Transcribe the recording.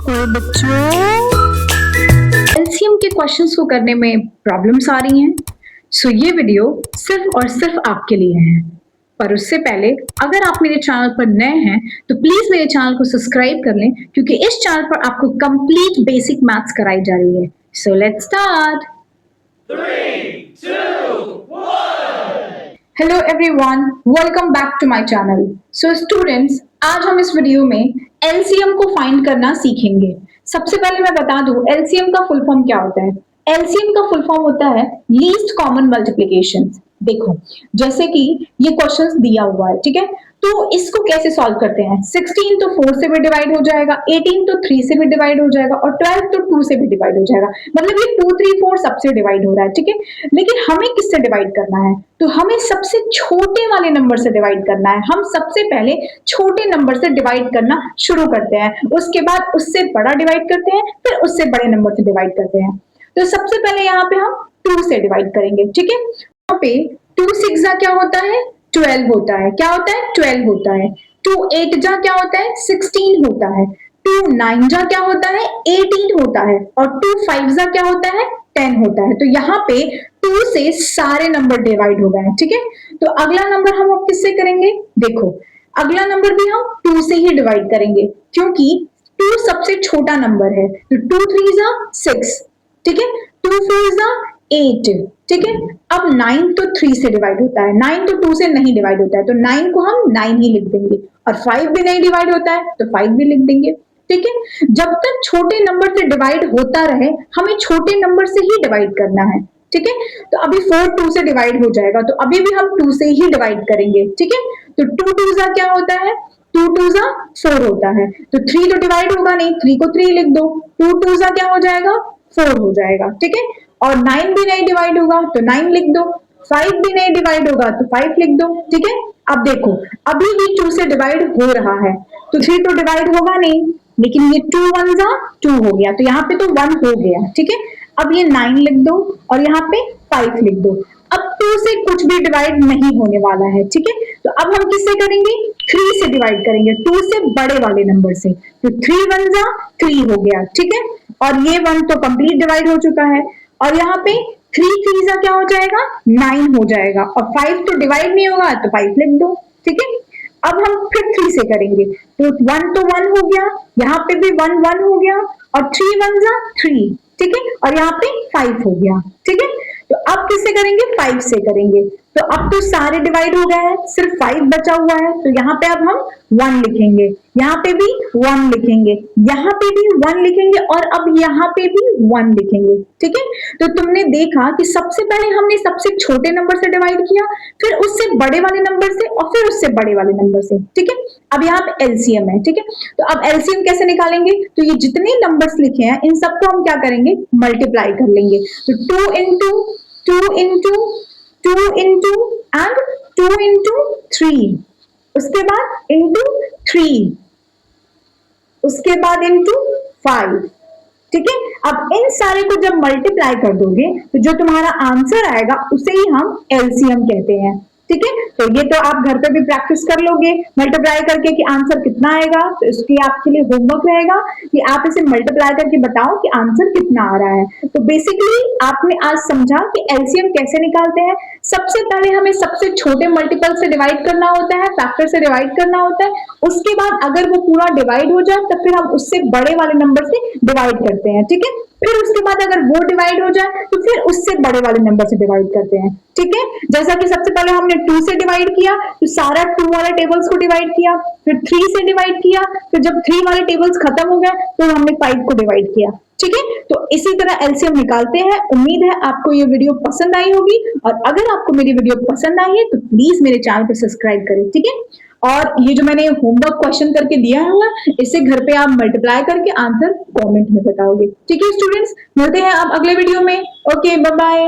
ओए बच्चों, एलसीएम के क्वेश्चंस को करने में प्रॉब्लम्स आ रही हैं, सो ये वीडियो सिर्फ और सिर्फ आपके लिए है। पर उससे पहले अगर आप मेरे चैनल पर नए हैं तो प्लीज मेरे चैनल को सब्सक्राइब कर लें, क्योंकि इस चैनल पर आपको कंप्लीट बेसिक मैथ्स कराई जा रही है। So let's start. 3, 2, 1. Hello everyone, welcome back to my channel. So students, आज हम इस वीडियो में एलसीएम को फाइंड करना सीखेंगे। सबसे पहले मैं बता दूं एलसीएम का फुल फॉर्म क्या होता है। एलसीएम का फुल फॉर्म होता है लीस्ट कॉमन मल्टीप्लिकेशन। देखो, जैसे कि ये क्वेश्चंस दिया हुआ है, ठीक है, तो इसको कैसे सॉल्व करते हैं। 16 तो 4 से भी डिवाइड हो जाएगा, 18 तो 3 से भी डिवाइड हो जाएगा और 12 तो 2 से भी डिवाइड हो जाएगा। मतलब ये 2, 3, 4 सबसे डिवाइड हो रहा है, ठीक है। लेकिन हमें किससे डिवाइड करना है, तो हमें सबसे छोटे वाले नंबर से डिवाइड करना है। हम सबसे पहले छोटे नंबर से डिवाइड करना शुरू करते हैं, उसके बाद उससे बड़ा डिवाइड करते हैं, फिर उससे बड़े नंबर से डिवाइड करते हैं। तो सबसे पहले यहाँ पे हम 2 से डिवाइड करेंगे, ठीक है। यहाँ पे 2 6 जा क्या होता है, 12 होता है। क्या होता है, 12 होता है। 2 8 जा क्या होता है, 16 होता है। 2 9 जा क्या होता है, 18 होता है। और 2 5 जा क्या होता है, 10 होता है। तो यहाँ पे 2 से सारे नंबर डिवाइड हो गए, ठीक है। तो अगला नंबर हम अब किससे करेंगे, देखो अगला नंबर भी हम 2 से ही डिवाइड करेंगे, क्योंकि 2 सबसे छोटा नंबर है। तो 2 3 जा 6, ठीक है। 2 4 जा 8, ठीक है। अब 9 तो 3 से डिवाइड होता है, 9 तो 2 से नहीं डिवाइड होता है, तो 9 को हम 9 ही लिख देंगे। और 5 भी नहीं डिवाइड होता है तो 5 भी लिख देंगे, ठीक है। जब तक छोटे नंबर से डिवाइड होता रहे, हमें छोटे नंबर से ही डिवाइड करना है, ठीक है। तो अभी 4 2 से डिवाइड हो जाएगा, तो अभी भी हम 2 से ही डिवाइड करेंगे, ठीक है। तो 2 2 जा क्या होता है, 2 2 जा 4 होता है। तो 3 तो डिवाइड होगा नहीं, 3 को 3 लिख दो। 2 2 जा क्या हो जाएगा, 4 हो जाएगा, ठीक है। और 9 भी नहीं डिवाइड होगा तो 9 लिख दो। 5 भी नहीं डिवाइड होगा तो 5 लिख दो, ठीक है। अब देखो, अभी भी 2 से डिवाइड हो रहा है, तो 3 तो डिवाइड होगा नहीं, लेकिन ये 2 1 जा 2 हो गया, तो यहाँ पे तो 1 हो गया, ठीक है। अब ये 9 लिख दो और यहाँ पे 5 लिख दो। अब 2 से कुछ भी डिवाइड नहीं होने वाला है, ठीक है। तो अब हम किससे करेंगे, 3 से डिवाइड करेंगे, 2 से बड़े वाले नंबर से। तो 3 1 जा 3 हो गया, ठीक है। और ये 1 तो कंप्लीट डिवाइड हो चुका है। और यहाँ पे 3 3 जा क्या हो जाएगा, 9 हो जाएगा। और 5 तो डिवाइड नहीं होगा तो 5 लिख दो, ठीक है। अब हम फिर 3 से करेंगे, तो 1 तो 1 हो गया, यहाँ पे भी 1 1 हो गया। और 3 1 जा 3, ठीक है। और यहाँ पे 5 हो गया, ठीक है। तो अब किससे करेंगे, 5 से करेंगे। तो अब तो सारे डिवाइड हो गए हैं, सिर्फ 5 बचा हुआ है। तो यहाँ पे अब हम 1 लिखेंगे, यहाँ पे भी 1 लिखेंगे, यहाँ पे भी 1 लिखेंगे और अब यहाँ पे भी 1 लिखेंगे, ठीक है। तो तुमने देखा कि सबसे पहले हमने सबसे छोटे नंबर से डिवाइड किया, फिर उससे बड़े वाले नंबर से और फिर उससे बड़े वाले नंबर से, ठीक है। अब यहाँ पे एलसीएम है, ठीक है। तो अब एलसीएम कैसे निकालेंगे, तो ये जितने नंबर्स लिखे हैं इन सबको हम क्या करेंगे, मल्टीप्लाई कर लेंगे। तो 2 into 2 into 2 into and 2 into 3, उसके बाद इंटू 3, उसके बाद इंटू 5, ठीक है। अब इन सारे को जब मल्टीप्लाई कर दोगे तो जो तुम्हारा आंसर आएगा उसे ही हम एलसीएम कहते हैं, ठीक है। तो ये तो आप घर पे भी प्रैक्टिस कर लोगे मल्टीप्लाई करके कि आंसर कितना आएगा। तो इसके आपके लिए होमवर्क रहेगा कि आप इसे मल्टीप्लाई करके बताओ कि आंसर कितना आ रहा है। तो बेसिकली आपने आज समझा कि एलसीएम कैसे निकालते हैं। सबसे पहले हमें सबसे छोटे मल्टीपल से डिवाइड करना होता है, फैक्टर से डिवाइड करना होता है। उसके बाद अगर वो पूरा डिवाइड हो जाए तो फिर हम उससे बड़े वाले नंबर से डिवाइड करते हैं, ठीक है। फिर उसके बाद अगर वो डिवाइड हो जाए तो फिर उससे बड़े वाले नंबर से डिवाइड करते हैं, ठीक है। जैसा कि सबसे पहले हमने 2 से डिवाइड किया तो सारा 2 वाले टेबल्स को डिवाइड किया, फिर 3 से डिवाइड किया, फिर जब 3 वाले टेबल्स खत्म हो गए तो हमने 5 को डिवाइड किया, ठीक है। तो इसी तरह एलसीएम निकालते हैं। उम्मीद है आपको ये वीडियो पसंद आई होगी, और अगर आपको मेरी वीडियो पसंद आई है तो प्लीज मेरे चैनल को सब्सक्राइब करें, ठीक है। और ये जो मैंने होमवर्क क्वेश्चन करके दिया हुआ है, इसे घर पे आप मल्टीप्लाई करके आंसर कमेंट में बताओगे, ठीक है स्टूडेंट्स। मिलते हैं अब अगले वीडियो में। Okay, bye bye.